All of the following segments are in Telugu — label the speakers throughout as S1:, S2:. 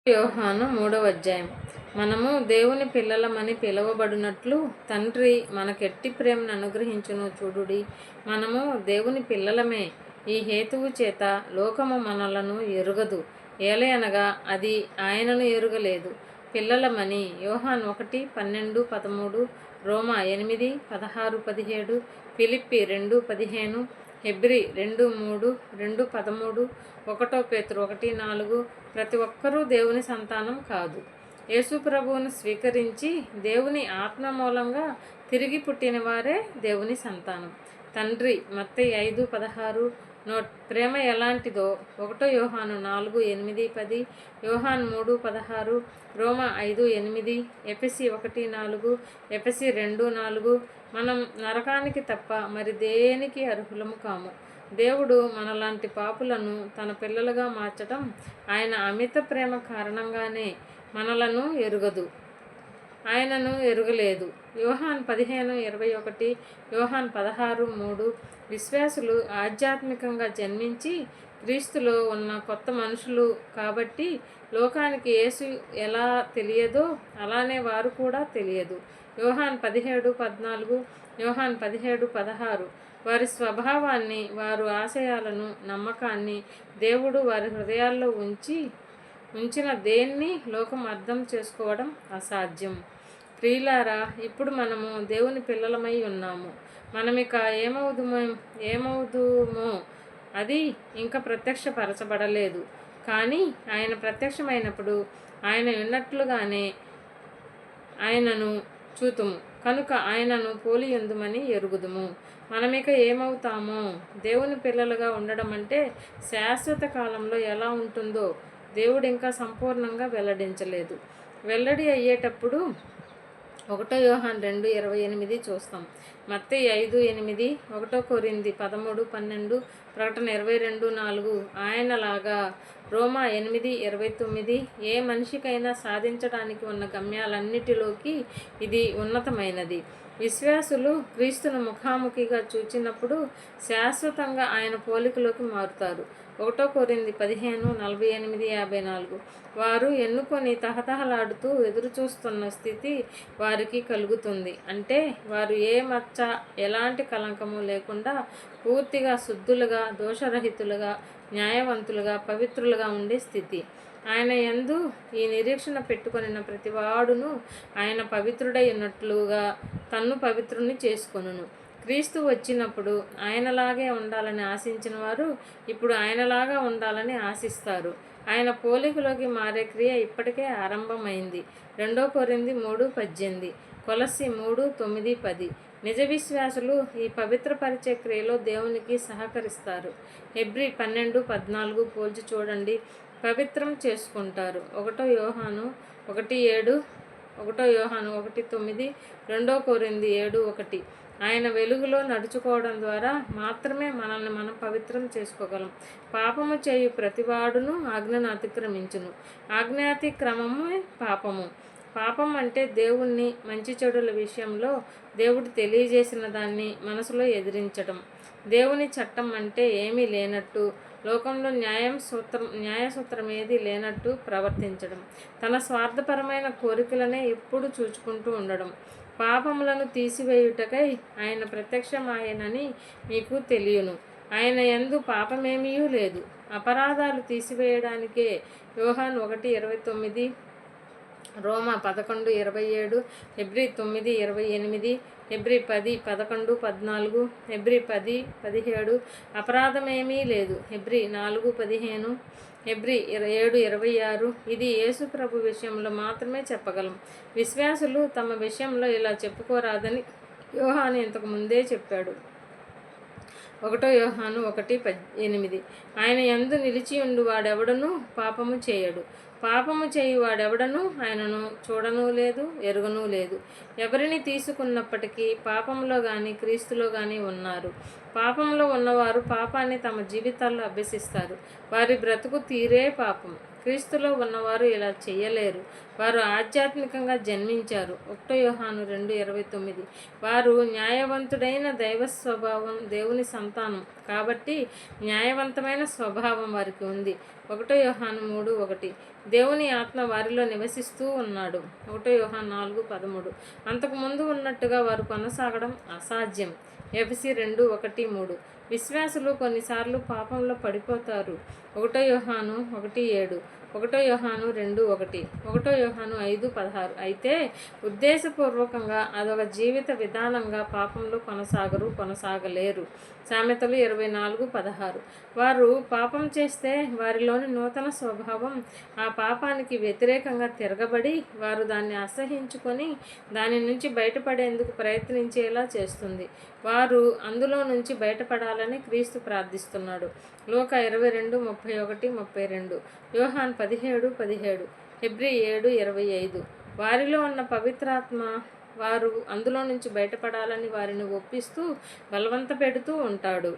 S1: యోహాను 3వ అధ్యాయం. మనము దేవుని పిల్లలమని పిలువబడినట్లు తండ్రి మనకెట్టి ప్రేమను అనుగ్రహించును చూడుడి. మనము దేవుని పిల్లలమే. ఈ హేతువు చేత లోకము మనలను ఎరుగదు, ఏలయనగా అది ఆయనను ఎరుగలేదు. పిల్లలమని యోహాను 1:12-13, రోమా 8:16-17, ఫిలిప్పి 2:15, హెబ్రీ 2:3, 2:13, 1 పేతురు 1:4. ప్రతి ఒక్కరూ దేవుని సంతానం కాదు. యేసు ప్రభువును స్వీకరించి దేవుని ఆత్మ మూలంగా తిరిగి పుట్టిన వారే దేవుని సంతానం. తండ్రి మత్తయి 5:16 నోట్. ప్రేమ ఎలాంటిదో 1 యోహాను 4:8-10, యోహాను 3:16, రోమా 5:8, ఎఫెసీ 1:4, ఎఫెసీ 2:4. మనం నరకానికి తప్ప మరి దేనికి అర్హులము కాము. దేవుడు మనలాంటి పాపులను తన పిల్లలుగా మార్చటం ఆయన అమిత ప్రేమ కారణంగానే. మనలను ఆయనను ఎరుగలేదు. యోహాను 15:21, యోహాను 16:3. విశ్వాసులు ఆధ్యాత్మికంగా జన్మించి క్రీస్తులో ఉన్న కొత్త మనుషులు కాబట్టి లోకానికి యేసు ఎలా తెలియదో అలానే వారు కూడా తెలియదు. యోహాను 17:14, యోహాను 17:16. వారి స్వభావాన్ని, వారి ఆశయాలను, నమ్మకాన్ని దేవుడు వారి హృదయాల్లో ఉంచిన దేన్ని లోకం అర్థం చేసుకోవడం అసాధ్యం. ప్రియులారా, ఇప్పుడు మనము దేవుని పిల్లలమై ఉన్నాము. మనమిక ఏమవుదుమో అది ఇంకా ప్రత్యక్షపరచబడలేదు. కానీ ఆయన ప్రత్యక్షమైనప్పుడు ఆయన ఉన్నట్లుగానే ఆయనను చూతుము కనుక ఆయనను పోలియుందుమని ఎరుగుదుము. మనమిక ఏమవుతామో. దేవుని పిల్లలుగా ఉండడం అంటే శాశ్వత కాలంలో ఎలా ఉంటుందో దేవుడు ఇంకా సంపూర్ణంగా వెల్లడించలేదు. వెల్లడి అయ్యేటప్పుడు 1 యోహాను 2:28 చూస్తాం. మత్తయి 5:8, 1 కొరింథీ 13:12, ప్రకటన 22:4 ఆయనలాగా. రోమా 8:29. ఏ మనిషికైనా సాధించడానికి ఉన్న గమ్యాలన్నిటిలోకి ఇది ఉన్నతమైనది. విశ్వాసులు క్రీస్తును ముఖాముఖిగా చూచినప్పుడు శాశ్వతంగా ఆయన పోలికలోకి మారుతారు. 1 కొరింథీ 15:48-54. వారు ఎన్నుకొని తహతహలాడుతూ ఎదురుచూస్తున్న స్థితి వారికి కలుగుతుంది. అంటే వారు ఏ మచ్చ, ఎలాంటి కలంకము లేకుండా పూర్తిగా శుద్ధులుగా, దోషరహితులుగా, న్యాయవంతులుగా, పవిత్రులుగా ఉండే స్థితి. ఆయన యందు ఈ నిరీక్షణ పెట్టుకొనిన ప్రతివాడును ఆయన పవిత్రుడై ఉన్నట్లుగా తన్ను పవిత్రుని చేసుకొనును. క్రీస్తు వచ్చినప్పుడు ఆయనలాగే ఉండాలని ఆశించిన వారు ఇప్పుడు ఆయనలాగా ఉండాలని ఆశిస్తారు. ఆయన పోలికలోకి మారే క్రియ ఇప్పటికే ఆరంభమైంది. 2 కొరింథీ 3:18, కొలస్సీ 3:9-10. నిజ విశ్వాసులు ఈ పవిత్రపరిచే క్రియలో దేవునికి సహకరిస్తారు. హెబ్రీ 12:14 పోల్చి చూడండి. పవిత్రం చేసుకుంటారు. 1 యోహాను 1:7, 1 యోహాను 1:9, 2 కొరింథీ 7:1. ఆయన వెలుగులో నడుచుకోవడం ద్వారా మాత్రమే మనల్ని మనం పవిత్రం చేసుకోగలం. పాపము చేయు ప్రతివాడును ఆజ్ఞను అతిక్రమించును. ఆజ్ఞాతిక్రమమే పాపము. పాపం అంటే దేవుణ్ణి, మంచి చెడుల విషయంలో దేవుడు తెలియజేసిన దాన్ని మనసులో ఎదిరించడం. దేవుని చట్టం అంటే ఏమీ లేనట్టు, లోకంలో న్యాయసూత్రం ఏది లేనట్టు ప్రవర్తించడం. తన స్వార్థపరమైన కోరికలనే ఎప్పుడు చూచుకుంటూ ఉండడం. పాపములను తీసివేయుటకై ఆయన ప్రత్యక్షమాయనని మీకు తెలియను. ఆయన యందు పాపమేమీ లేదు. అపరాధాలు తీసివేయడానికే. యోహాను 1:29, రోమా 11:27, హెబ్రీ 9:28, హెబ్రీ 10:11-14, హెబ్రీ 10:17. అపరాధమేమీ లేదు. Hebrew 4:15, Hebrew 7:26. ఇది యేసు ప్రభు విషయంలో మాత్రమే చెప్పగలం. విశ్వాసులు తమ విషయంలో ఇలా చెప్పుకోరాదని యోహాను ఇంతకు ముందే చెప్పాడు. 1 యోహాను 1:8. ఆయన యందు నిలిచియుండు వాడెవడనూ పాపము చేయడు. పాపము చేయువాడెవడనూ ఆయనను చూడనూ లేదు, ఎరుగనూ లేదు. ఎవరిని తీసుకున్నప్పటికీ పాపంలో కానీ క్రీస్తులో కానీ ఉన్నారు. పాపంలో ఉన్నవారు పాపాన్ని తమ జీవితాల్లో అభ్యసిస్తారు. వారి బ్రతుకు తీరే పాపం. క్రీస్తులో ఉన్నవారు ఇలా చేయలేరు. వారు ఆధ్యాత్మికంగా జన్మించారు. 1 యోహాను 2:29. వారు న్యాయవంతుడైన దైవ స్వభావం, దేవుని సంతానం కాబట్టి న్యాయవంతమైన స్వభావం వారికి ఉంది. ఒకటో యోహాను 3:1. దేవుని ఆత్మ వారిలో నివసిస్తూ ఉన్నాడు. ఒకటో యోహాను 4:13. అంతకుముందు ఉన్నట్టుగా వారు కొనసాగడం అసాధ్యం. ఎఫెసీ 2:1-3. విశ్వాసులు కొన్నిసార్లు పాపంలో పడిపోతారు. ఒకటో యోహాను 1:7. ఒకటో యోహాను 2:1. ఒకటో యోహాను 5:16. అయితే ఉద్దేశపూర్వకంగా అదొక జీవిత విధానంగా పాపంలో కొనసాగలేరు. సామెతలు 24:16. వారు పాపం చేస్తే వారిలోని నూతన స్వభావం ఆ పాపానికి వ్యతిరేకంగా తిరగబడి వారు దాన్ని అసహించుకొని దాని నుంచి బయటపడేందుకు ప్రయత్నించేలా చేస్తుంది. వారు అందులో నుంచి బయటపడాలని క్రీస్తు ప్రార్థిస్తున్నాడు. లూకా 22:31-32. యోహాన్ 17:17. హెబ్రీ 7:25. వారిలో ఉన్న పవిత్రాత్మ వారు అందులో నుంచి బయటపడాలని వారిని ఒప్పిస్తూ బలవంత పెడుతూ ఉంటాడు.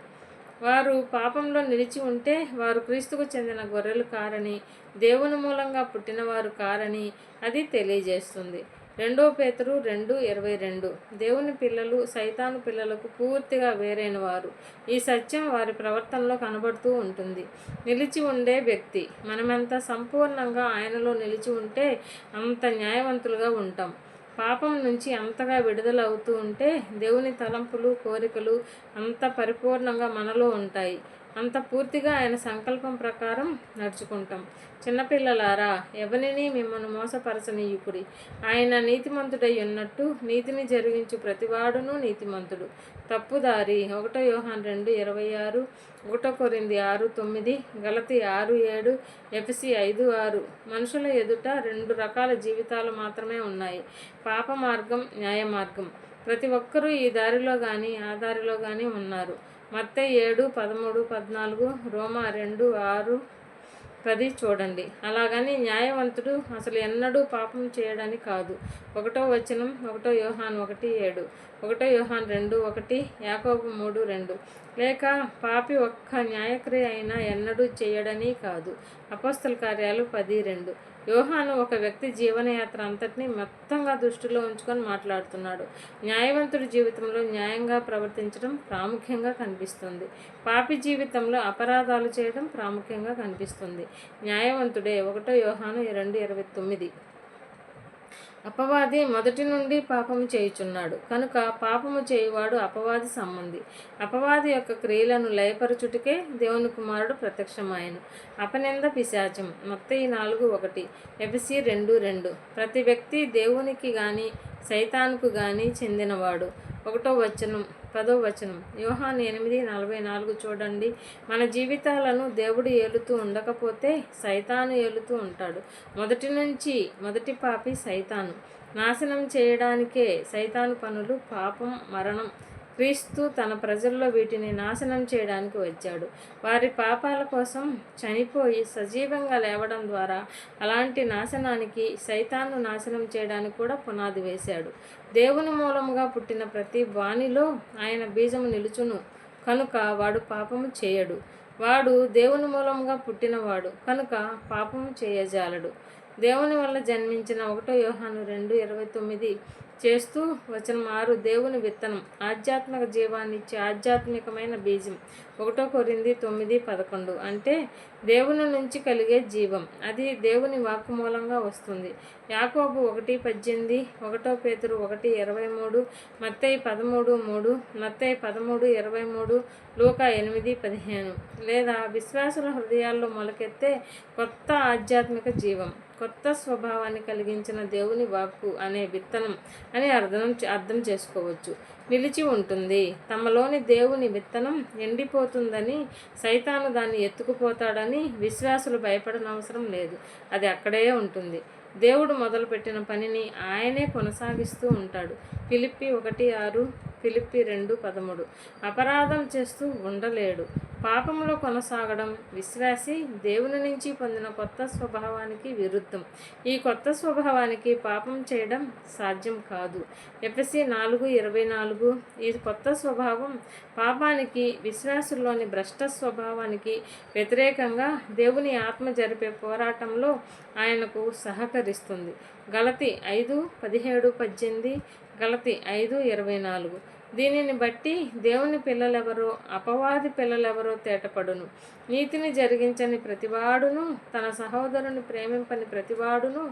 S1: వారు పాపంలో నిలిచి ఉంటే వారు క్రీస్తుకు చెందిన గొర్రెలు కారని, దేవుని మూలంగా పుట్టినవారు కారని అది తెలియజేస్తుంది. 2 పేతురు 2:22. దేవుని పిల్లలు సైతాను పిల్లలకు పూర్తిగా వేరైన వారు. ఈ సత్యం వారి ప్రవర్తనలో కనబడుతూ ఉంటుంది. నిలిచి ఉండే వ్యక్తి మనమెంత సంపూర్ణంగా ఆయనలో నిలిచి ఉంటే అంత న్యాయవంతులుగా ఉంటాం. పాపం నుంచి అంతగా విడుదల అవుతూ ఉంటే దేవుని తలంపులు, కోరికలు అంత పరిపూర్ణంగా మనలో ఉంటాయి. అంత పూర్తిగా ఆయన సంకల్పం ప్రకారం నడుచుకుంటాం. చిన్నపిల్లలారా, ఎవరిని మిమ్మల్ని మోసపరచనీయుకుడి. ఆయన నీతిమంతుడై ఉన్నట్టు నీతిని జరిగించు ప్రతివాడును నీతిమంతుడు. తప్పుదారి 1 యోహాను 2:26, 1 కొరింథీ 6:9, గలతీ 6:7, ఎఫెసీ 5:6. మనుషుల ఎదుట 2 రకాల జీవితాలు మాత్రమే ఉన్నాయి: పాప మార్గం, న్యాయ మార్గం. ప్రతి ఒక్కరూ ఈ దారిలో కానీ ఆ దారిలో కానీ ఉన్నారు. మత్తయి 7:13-14, రోమా 2:6-10 చూడండి. అలాగని న్యాయవంతుడు అసలు ఎన్నడూ పాపం చేయడని కాదు. 1వ వచనం 1 యోహాను 1:7, 1 యోహాను 2:1, యాకోబు 3:2. లేక పాపి ఒక్క న్యాయక్రియ అయినా ఎన్నడూ చేయడని కాదు. అపోస్తల కార్యాలు 10:2. యోహాను ఒక వ్యక్తి జీవనయాత్ర అంతటినీ మొత్తంగా దృష్టిలో ఉంచుకొని మాట్లాడుతున్నాడు. న్యాయవంతుడి జీవితంలో న్యాయంగా ప్రవర్తించడం ప్రాముఖ్యంగా కనిపిస్తుంది. పాపి జీవితంలో అపరాధాలు చేయడం ప్రాముఖ్యంగా కనిపిస్తుంది. న్యాయవంతుడే 1 యోహాను 2:29. అపవాది మొదటి నుండి పాపము చేయుచున్నాడు కనుక పాపము చేయువాడు అపవాది సంబంధి. అపవాది యొక్క క్రియలను లయపరచుటకే దేవుని కుమారుడు ప్రత్యక్షమాయెను. అపనింద పిశాచం. మత్తయి 4:1, ఎఫెసీ 2:2. ప్రతి వ్యక్తి దేవునికి గాని సైతానుకు గాని చెందినవాడు. 1వ వచనం 10వ వచనం యోహాను 8:44 చూడండి. మన జీవితాలను దేవుడు ఏలుతూ ఉండకపోతే సైతాను ఏలుతూ ఉంటాడు. మొదటి పాపి సైతాను. నాశనం చేయడానికే సైతాను పనులు, పాపం, మరణం. క్రీస్తు తన ప్రజల్లో వీటిని నాశనం చేయడానికి వచ్చాడు. వారి పాపాల కోసం చనిపోయి సజీవంగా లేవడం ద్వారా అలాంటి నాశనానికి, సైతాన్ను నాశనం చేయడానికి కూడా పునాది వేశాడు. దేవుని మూలముగా పుట్టిన ప్రతి వానిలో ఆయన బీజము నిలుచును కనుక వాడు పాపము చేయడు. వాడు దేవుని మూలముగా పుట్టినవాడు కనుక పాపము చేయజాలడు. దేవుని వల్ల జన్మించిన 1 యోహాను 2:29 చేస్తూ వచనం 6 దేవుని విత్తనం, ఆధ్యాత్మిక జీవాన్నిచ్చే ఆధ్యాత్మికమైన బీజం. 1 కొరింథీ 9:11 అంటే దేవుని నుంచి కలిగే జీవం. అది దేవుని వాక్కు మూలంగా వస్తుంది. యాకోబు 1:18, 1 పేతురు 1:23, మత్తయి 13:3, మత్తయి 13:23, లూకా 8:15. లేదా విశ్వాసుల హృదయాల్లో మొలకెత్తే కొత్త ఆధ్యాత్మిక జీవం, కొత్త స్వభావాన్ని కలిగించిన దేవుని వాక్కు అనే విత్తనం అని అర్థం చేసుకోవచ్చు. నిలిచి ఉంటుంది. తమలోని దేవుని విత్తనం ఎండిపోతుందని, సైతాను దాన్ని ఎత్తుకుపోతాడని విశ్వాసులు భయపడనవసరం లేదు. అది అక్కడే ఉంటుంది. దేవుడు మొదలుపెట్టిన పనిని ఆయనే కొనసాగిస్తూ ఉంటాడు. ఫిలిప్పీ 1:6, ఫిలిప్పీ 2:13. అపరాధం చేస్తూ ఉండలేడు. పాపంలో కొనసాగడం విశ్వాసి దేవుని నుంచి పొందిన కొత్త స్వభావానికి విరుద్ధం. ఈ కొత్త స్వభావానికి పాపం చేయడం సాధ్యం కాదు. ఎఫెసీ 4:24. ఈ కొత్త స్వభావం పాపానికి, విశ్వాసుల్లోని భ్రష్ట స్వభావానికి వ్యతిరేకంగా దేవుని ఆత్మ జరిపే పోరాటంలో ఆయనకు సహకరిస్తుంది. గలతీ 5:17-18, గలతీ 5:24. దీనిని బట్టి దేవుని పిల్లలెవరో అపవాది పిల్లలెవరో తేటపడును. నీతిని జరిగించని ప్రతివాడును తన సహోదరుని ప్రేమింపని ప్రతివాడును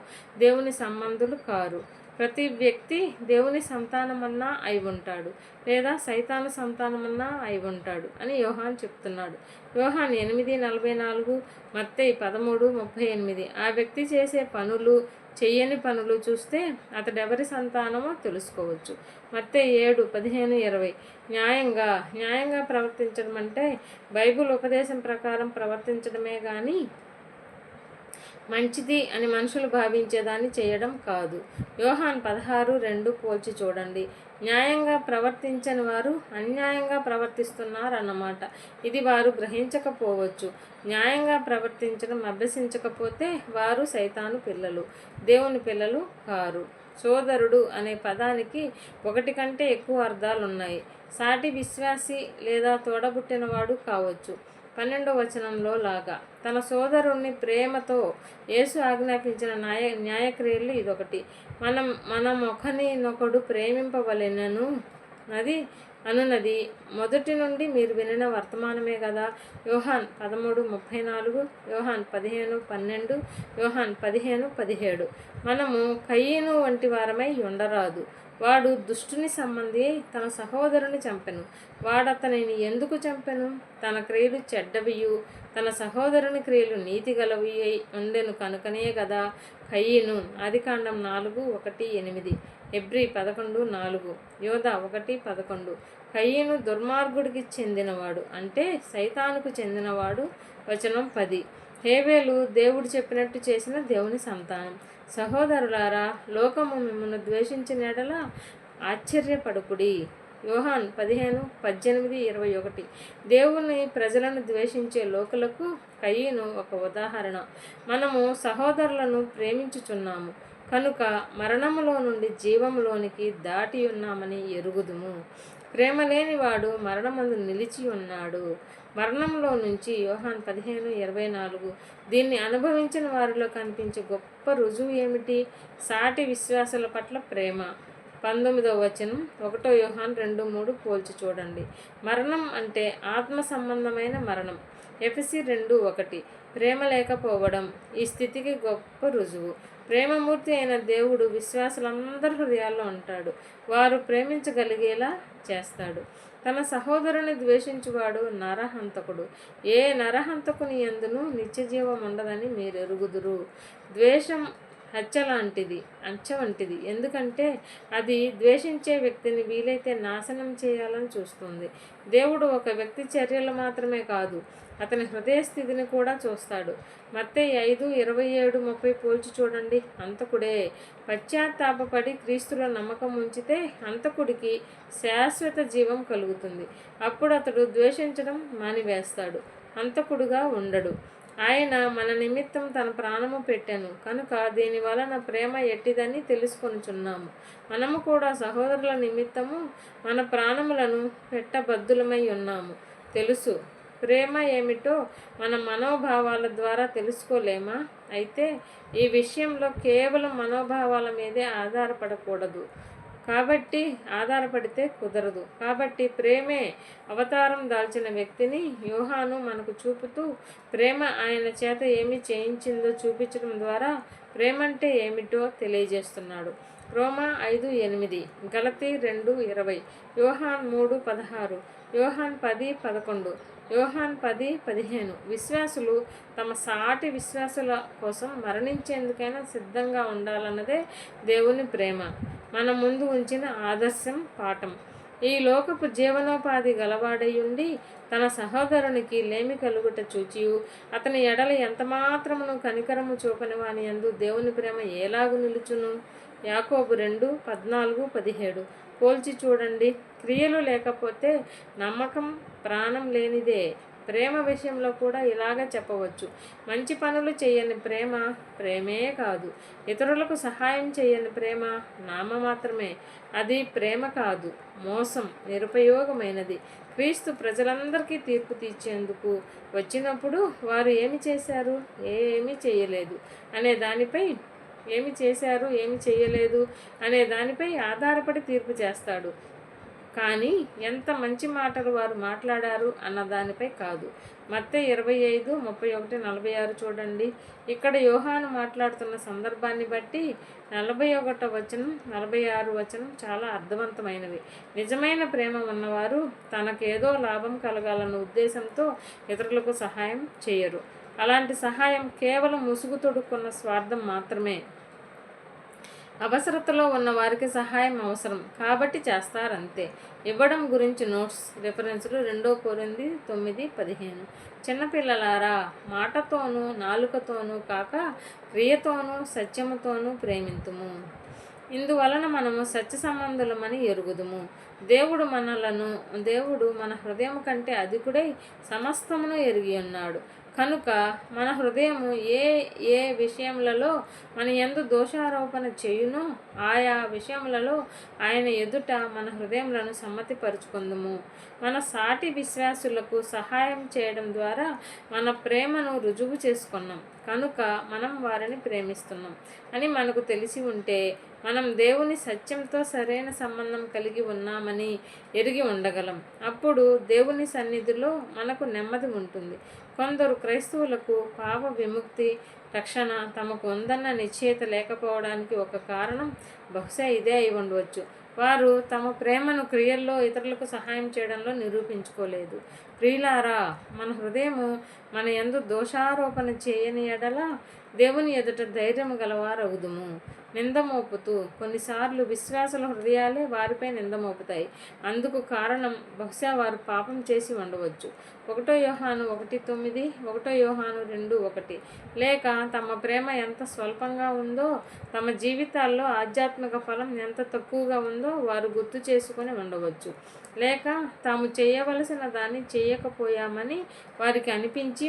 S1: దేవుని సంబంధులు కారు. ప్రతి వ్యక్తి దేవుని సంతానమన్నా అయి ఉంటాడు, లేదా సైతాను సంతానమన్నా అయి ఉంటాడు అని యోహాన్ చెప్తున్నాడు. యోహాన్ 8:44, మత్తయి 13:38. ఆ వ్యక్తి చేసే పనులు, చెయ్యని పనులు చూస్తే అతడెవరి సంతానమో తెలుసుకోవచ్చు. మత్తయి 7:15-20. న్యాయంగా ప్రవర్తించడం అంటే బైబిల్ ఉపదేశం ప్రకారం ప్రవర్తించడమే కానీ మంచిది అని మనుషులు భావించేదాన్ని చేయడం కాదు. యోహాన్ 16:2 పోల్చి చూడండి. న్యాయంగా ప్రవర్తించని వారు అన్యాయంగా ప్రవర్తిస్తున్నారన్నమాట. ఇది వారు గ్రహించకపోవచ్చు. న్యాయంగా ప్రవర్తించడం అభ్యసించకపోతే వారు సైతాను పిల్లలు, దేవుని పిల్లలు కారు. సోదరుడు అనే పదానికి ఒకటి కంటే ఎక్కువ అర్థాలున్నాయి. సాటి విశ్వాసి లేదా తోడబుట్టినవాడు కావచ్చు. 12వ వచనంలో లాగా తన సోదరుణ్ణి ప్రేమతో యేసు ఆజ్ఞాపించిన న్యాయక్రియలు ఇదొకటి. మనం ఒకరినొకడు ప్రేమింపవలెనను అనున్నది మొదటి నుండి మీరు వినిన వర్తమానమే కదా. యోహాన్ 13:34, యోహాన్ 15:12, యోహాన్ 15:17. మనము కయీను వంటి వారమై ఉండరాదు. వాడు దుష్టుని సంబంధి అయి తన సహోదరుని చంపెను. వాడతనిని ఎందుకు చంపెను? తన క్రియలు చెడ్డవియు తన సహోదరుని క్రియలు నీతిగలవి అయి ఉండెను కనుకనే కదా. కయీను ఆదికాండం 4:1-8, హెబ్రీ 11:4, యోధ 1:11. కయీను దుర్మార్గుడికి చెందినవాడు అంటే సైతానుకు చెందినవాడు. వచనం 10. హేబేలు దేవుడు చెప్పినట్టు చేసిన దేవుని సంతానం. సహోదరులారా, లోకము మిమ్మల్ని ద్వేషించిన ఎడల ఆశ్చర్యపడుకుడి. యోహాన్ 15:18-21. దేవుని ప్రజలను ద్వేషించే లోకులకు కయీను ఒక ఉదాహరణ. మనము సహోదరులను ప్రేమించుచున్నాము కనుక మరణములో నుండి జీవములోనికి దాటి ఉన్నామని ఎరుగుదుము. ప్రేమ లేనివాడు మరణమందు నిలిచి ఉన్నాడు. మరణంలో నుంచి యోహాన్ 15:24. దీన్ని అనుభవించిన వారిలో కనిపించే గొప్ప రుజువు ఏమిటి? సాటి విశ్వాసుల పట్ల ప్రేమ. 19వ వచనం 1 యోహాన్ 2:3 పోల్చి చూడండి. మరణం అంటే ఆత్మ సంబంధమైన మరణం. ఎఫెసీ 2:1. ప్రేమ లేకపోవడం ఈ స్థితికి గొప్ప రుజువు. ప్రేమమూర్తి అయిన దేవుడు విశ్వాసులందరి హృదయాల్లో ఉంటాడు. వారు ప్రేమించగలిగేలా చేస్తాడు. తన సహోదరుని ద్వేషించువాడు నరహంతకుడు. ఏ నరహంతకుని యందును నిత్యజీవం ఉండదని మీరు ఎరుగుదురు. ద్వేషం హత్య వంటిది. ఎందుకంటే అది ద్వేషించే వ్యక్తిని వీలైతే నాశనం చేయాలని చూస్తుంది. దేవుడు ఒక వ్యక్తి చర్యలు మాత్రమే కాదు, అతని హృదయ స్థితిని కూడా చూస్తాడు. మత్తయి 5:27-30 పోల్చి చూడండి. హంతకుడే పశ్చాత్తాపపడి క్రీస్తులో నమ్మకం ఉంచితే హంతకుడికి శాశ్వత జీవం కలుగుతుంది. అప్పుడు అతడు ద్వేషించడం మానివేస్తాడు, హంతకుడుగా ఉండడు. ఆయన మన నిమిత్తం తన ప్రాణము పెట్టెను కనుక దీని వలన ప్రేమ ఎట్టిదని తెలుసుకొనుచున్నాము. మనము కూడా సహోదరుల నిమిత్తము మన ప్రాణములను పెట్టబద్దులమై ఉన్నాము. తెలుసు ప్రేమ ఏమిటో మన మనోభావాల ద్వారా తెలుసుకోలేమా? అయితే ఈ విషయంలో కేవలం మనోభావాల మీదే ఆధారపడితే కుదరదు. కాబట్టి ప్రేమే అవతారం దాల్చిన వ్యక్తిని యోహాను మనకు చూపుతూ ప్రేమ ఆయన చేత ఏమి చేయించిందో చూపించడం ద్వారా ప్రేమంటే ఏమిటో తెలియజేస్తున్నాడు. రోమా 5:8, గలతీ 2:20, యోహాన్ 3:16, యోహాన్ 10:11, యోహాన్ 10:15. విశ్వాసులు తమ సాటి విశ్వాసుల కోసం మరణించేందుకైనా సిద్ధంగా ఉండాలన్నదే దేవుని ప్రేమ మన ముందు ఉంచిన ఆదర్శం, పాఠం. ఈ లోకపు జీవనోపాధి గలవాడయుండి తన సహోదరునికి లేమి కలుగుట చూచియు అతని ఎడల ఎంతమాత్రమును కనికరము చూపని వాని యందు దేవుని ప్రేమ ఏలాగు నిలుచును? యాకోబు 2:14-17 పోల్చి చూడండి. క్రియలు లేకపోతే నమ్మకం ప్రాణం లేనిదే. ప్రేమ విషయంలో కూడా ఇలాగ చెప్పవచ్చు. మంచి పనులు చేయని ప్రేమ ప్రేమే కాదు. ఇతరులకు సహాయం చేయని ప్రేమ నామమాత్రమే. అది ప్రేమ కాదు, మోసం, నిరుపయోగమైనది. క్రీస్తు ప్రజలందరికీ తీర్పు తీర్చేందుకు వచ్చినప్పుడు వారు ఏమి చేశారు, ఏమీ చేయలేదు అనే దానిపై ఆధారపడి తీర్పు చేస్తాడు. కానీ ఎంత మంచి మాటలు వారు మాట్లాడారు అన్న దానిపై కాదు. మత్తయి 25:31-46 చూడండి. ఇక్కడ యోహాను మాట్లాడుతున్న సందర్భాన్ని బట్టి 41 వచనం 46 వచనం చాలా అర్థవంతమైనవి. నిజమైన ప్రేమ ఉన్నవారు తనకేదో లాభం కలగాలన్న ఉద్దేశంతో ఇతరులకు సహాయం చేయరు. అలాంటి సహాయం కేవలం ముసుగు తొడుక్కున్న స్వార్థం మాత్రమే. అవసరతలో ఉన్న వారికి సహాయం అవసరం కాబట్టి చేస్తారంతే. ఇవ్వడం గురించి నోట్స్ రిఫరెన్సులు 2 కొరింథీ 9:15. చిన్నపిల్లలారా, మాటతోనూ నాలుకతోనూ కాక క్రియతోనూ సత్యముతోనూ ప్రేమింతుము. ఇందువలన మనము సత్య సంబంధులమని ఎరుగుదుము. దేవుడు మన హృదయం కంటే అధికుడై సమస్తమును ఎరిగి ఉన్నాడు. కనుక మన హృదయము ఏ ఏ విషయములలో మన యందు దోషారోపణ చేయునో ఆయా విషయములలో ఆయన ఎదుట మన హృదయములను సమ్మతిపరుచుకుందుము. మన సాటి విశ్వాసులకు సహాయం చేయడం ద్వారా మన ప్రేమను రుజువు చేసుకున్నాం కనుక మనం వారిని ప్రేమిస్తున్నాం అని మనకు తెలిసి ఉంటే మనం దేవుని సత్యంతో సరైన సంబంధం కలిగి ఉన్నామని ఎరిగి ఉండగలం. అప్పుడు దేవుని సన్నిధిలో మనకు నెమ్మది ఉంటుంది. కొందరు క్రైస్తవులకు పాప విముక్తి రక్షణ తమకు ఉందన్న నిశ్చయిత లేకపోవడానికి ఒక కారణం బహుశా ఇదే అయి ఉండవచ్చు. వారు తమ ప్రేమను క్రియల్లో ఇతరులకు సహాయం చేయడంలో నిరూపించుకోలేదు. ప్రియులారా, మన హృదయము మన యందు దోషారోపణ చేయని ఎడల దేవుని ఎదుట ధైర్యము గలవారవుదుము. నిందమోపుతూ కొన్నిసార్లు విశ్వాసుల హృదయాలే వారిపై నిందమోపుతాయి. అందుకు కారణం బహుశా వారు పాపం చేసి ఉండవచ్చు. 1 యోహాను 1:9, 1 యోహాను 2:1. లేక తమ ప్రేమ ఎంత స్వల్పంగా ఉందో, తమ జీవితాల్లో ఆధ్యాత్మిక ఫలం ఎంత తక్కువగా ఉందో వారు గుర్తు చేసుకొని ఉండవచ్చు. లేక తాము చేయవలసిన దాన్ని చేయకపోయామని వారికి అనిపించి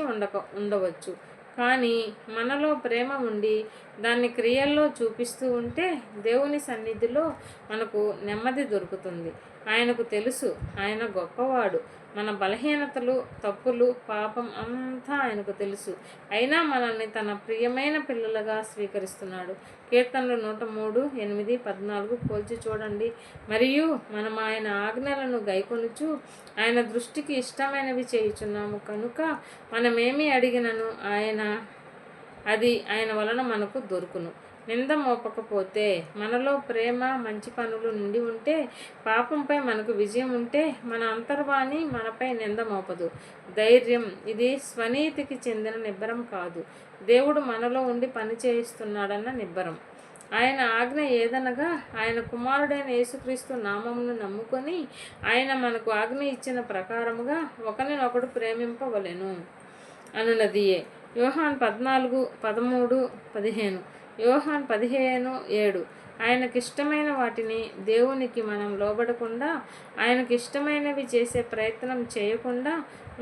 S1: ఉండవచ్చు. కానీ మనలో ప్రేమ ఉండి దాన్ని క్రియల్లో చూపిస్తూ ఉంటే దేవుని సన్నిధిలో మనకు నెమ్మది దొరుకుతుంది. ఆయనకు తెలుసు, ఆయన గొప్పవాడు. మన బలహీనతలు, తప్పులు, పాపం అంతా ఆయనకు తెలుసు. అయినా మనల్ని తన ప్రియమైన పిల్లలుగా స్వీకరిస్తున్నాడు. కీర్తనలు 103:8-14 పోల్చి చూడండి. మరియు మనం ఆయన ఆజ్ఞలను గైకొనుచు ఆయన దృష్టికి ఇష్టమైనవి చేయుచున్నాము కనుక మనమేమి అడిగినను అది ఆయన వలన మనకు దొరుకును. నింద మోపకపోతే, మనలో ప్రేమ మంచి పనులు నిండి ఉంటే, పాపంపై మనకు విజయం ఉంటే మన అంతర్వాణి మనపై నింద మోపదు. ధైర్యం ఇది స్వనీతికి చెందిన నిబ్బరం కాదు, దేవుడు మనలో ఉండి పని చేయిస్తున్నాడన్న నిబ్బరం. ఆయన ఆజ్ఞ ఏదనగా ఆయన కుమారుడైన యేసుక్రీస్తు నామమును నమ్ముకొని ఆయన మనకు ఆజ్ఞ ఇచ్చిన ప్రకారముగా ఒకరినొకడు ప్రేమింపవలెను అనున్నదియే. యోహాన్ 14:13-15, యోహాన్ 15:7. ఆయనకిష్టమైన వాటిని దేవునికి మనం లోబడకుండా ఆయనకిష్టమైనవి చేసే ప్రయత్నం చేయకుండా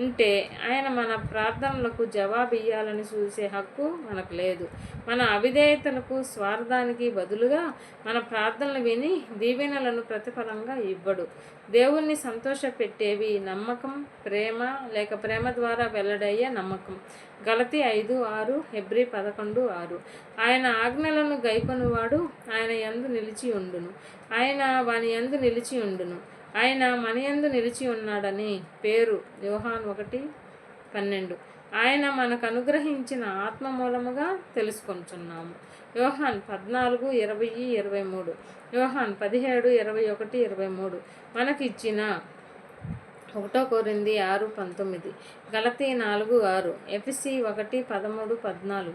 S1: ఉంటే ఆయన మన ప్రార్థనలకు జవాబు ఇయ్యాలని చూసే హక్కు మనకు లేదు. మన అవిధేయతలకు స్వార్థానికి బదులుగా మన ప్రార్థనలు విని దీవెనలను ప్రతిఫలంగా ఇవ్వడు. దేవుణ్ణి సంతోషపెట్టేవి నమ్మకం, ప్రేమ లేక ప్రేమ ద్వారా వెల్లడయ్యే నమ్మకం. గలతీ 5:6, హెబ్రీ 11:6. ఆయన ఆజ్ఞలను గైకొనువాడు ఆయన యందు నిలిచి ఉండును, ఆయన వాని యందు నిలిచి ఉండును. ఆయన మన యందు నిలిచి ఉన్నాడని పేరు. యోహాన్ 1:12. ఆయన మనకు అనుగ్రహించిన ఆత్మ మూలముగా తెలుసుకొంచున్నాము. యోహాన్ 14:20-23, యోహాన్ 17:21-23. మనకిచ్చిన 1 కొరింథీ 6:19, గలతీ 4:6, ఎఫెసీ 1:13-14.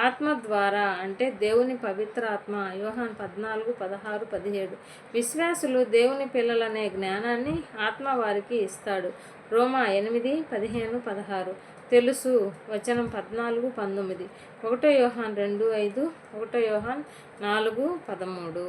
S1: ఆత్మ ద్వారా అంటే దేవుని పవిత్ర ఆత్మ. యోహాన్ 14:16-17. విశ్వాసులు దేవుని పిల్లలనే జ్ఞానాన్ని ఆత్మ వారికి ఇస్తాడు. రోమా 8:15-16. తెలుసు వచనం 14-19. 1 యోహాన్ 2:5, 1 యోహాన్ 4:13.